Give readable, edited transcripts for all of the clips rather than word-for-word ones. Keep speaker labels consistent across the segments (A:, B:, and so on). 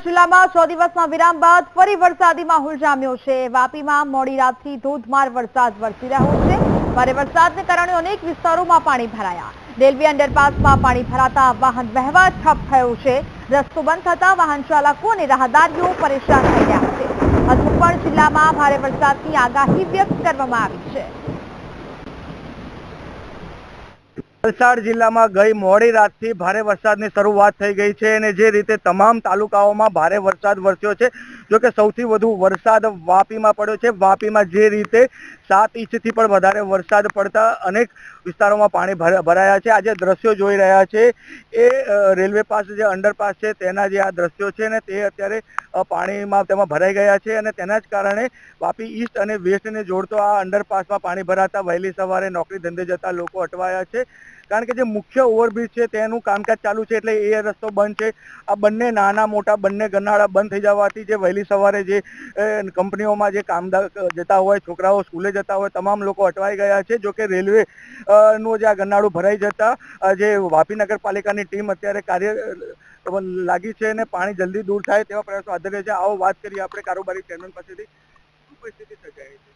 A: જિલ્લામાં 6 દિવસના વિરામ બાદ ફરી વરસાદી માહોલ જામ્યો છે। વાપીમાં મોડી રાતથી ધોધમાર વરસાદ વરસી રહ્યો છે। ભારે વરસાદને કારણે અનેક વિસ્તારોમાં પાણી ભરાયા। રેલવે અંડરપાસમાં પાણી ભરાતા વાહન વ્યવહાર ઠપ થયો છે। રસ્તો બંધ થતા વાહન ચાલકો અને રાહદારીઓ પરેશાન થઈ રહ્યા છે। હજુ પણ જિલ્લામાં ભારે વરસાદની આગાહી વ્યક્ત કરવામાં આવી છે।
B: વલસાડ જિલ્લામાં ગઈ મોડી રાતથી ભારે વરસાદની શરૂઆત થઈ ગઈ છે અને જે રીતે તમામ તાલુકાઓમાં ભારે વરસાદ વરસ્યો છે। જો કે સૌથી વધુ વરસાદ વાપીમાં પડ્યો છે। વાપીમાં જે રીતે 7 ઇંચથી પણ વધારે વરસાદ પડતા અનેક વિસ્તારોમાં પાણી ભરાયા છે। આજે દ્રશ્યો જોઈ રહ્યા છે એ રેલવે પાસે જે અંડરપાસ છે તેના જે આ દ્રશ્યો છે ને તે અત્યારે પાણીમાં તેમાં ભરાઈ ગયા છે અને તેના જ કારણે વાપી ઈસ્ટ અને વેસ્ટને જોડતો આ અંડરપાસમાં પાણી ભરાતા વહેલી સવારે નોકરી ધંધે જતા લોકો અટવાયા છે। કારણ કે જે મુખ્ય ઓવરબ્રિજ છે તેનું કામકાજ ચાલુ છે એટલે એ રસ્તો બંધ છે। આ બંને નાના મોટા બંને ગરનાળા બંધ થઈ જવાથી જે વહેલી સવારે જે કંપનીઓમાં જે કામદાર જતા હોય, છોકરાઓ સ્કૂલે જતા હોય, તમામ લોકો અટવાઈ ગયા છે। જો કે રેલવે નું જે આ ગરનાળું ભરાઈ જતા જે વાપી નગરપાલિકાની ટીમ અત્યારે કાર્ય લાગી છે અને પાણી જલ્દી દૂર થાય તેવા પ્રયાસો હાથ ધર્યા છે। આવો વાત કરીએ આપણે કારોબારી ચેરમેન પાસેથી, શું પરિસ્થિતિ સર્જાઈ છે?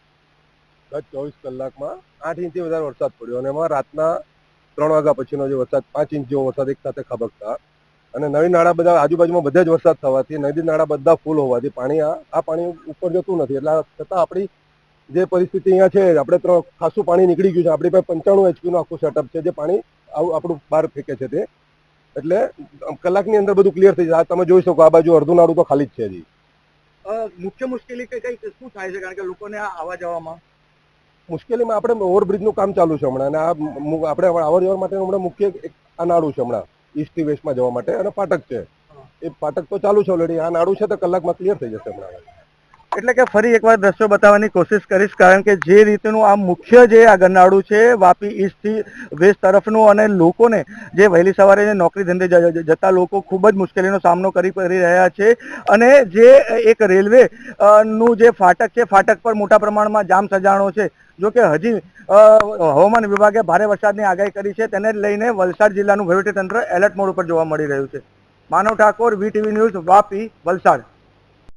C: ગત 24 કલાકમાં 8 ઇંચથી વધારે વરસાદ પડ્યો અને એમાં રાતના 3 વાગ્યા પછીનો જે વરસાદ 5 ઇંચ જેવો વરસાદ એક સાથે ખાબકતા અને નદી નાળા બધા આજુબાજુમાં બધા જ વરસાદ થવાથી નદી નાળા બધા ફૂલ હોવાથી પાણી આ પાણી ઉપર જતું નથી। એટલે છતાં આપણી જે પરિસ્થિતિ અહીંયા છે આપણે ખાસું પાણી નીકળી ગયું છે। આપણી પાસે 95 એચપીનું આખું સેટઅપ છે જે પાણી આપણું બહાર ફેંકે છે તે એટલે કલાકની અંદર બધું ક્લિયર થઈ જાય। તમે જોઈ શકો આ બાજુ અડધું નાળું તો ખાલી જ છે। હજી
B: મુખ્ય મુશ્કેલી કઈ શું થાય છે? કારણ કે લોકોને આવવા જવામાં
C: મુશ્કેલીમાં આપણે ઓવરબ્રિજનું કામ ચાલુ છે હમણાં અને આપણે આવર જવર માટે હમણાં મુખ્ય આ નાળું છે હમણાં ઈસ્ટથી વેસ્ટમાં જવા માટે અને ફાટક છે। એ ફાટક તો ચાલુ છે ઓલરેડી। આ નાળું છે તો કલાકમાં ક્લિયર થઈ જશે હમણાં।
B: એટલે કે ફરી એકવાર દ્રશ્યો બતાવવાની કોશિશ કરીશ કારણ કે જે રીતનું આ મુખ્ય જે આ ગરનાળું છે વાપી ઈસ્ટથી વેસ્ટ તરફનું અને લોકોને જે વહેલી સવારે નોકરી ધંધે જતા લોકો ખૂબ જ મુશ્કેલીનો સામનો કરી રહ્યા છે અને જે એક રેલવે નું જે ફાટક છે ફાટક પર મોટા પ્રમાણમાં જામ સજાણો છે। જો કે હજી હવામાન વિભાગે ભારે વરસાદની આગાહી કરી છે તેને લઈને વલસાડ જિલ્લાનું વહીવટીતંત્ર એલર્ટ મોડ ઉપર જોવા મળી રહ્યું છે। માનવ ઠાકોર, VTV ન્યૂઝ, વાપી, વલસાડ।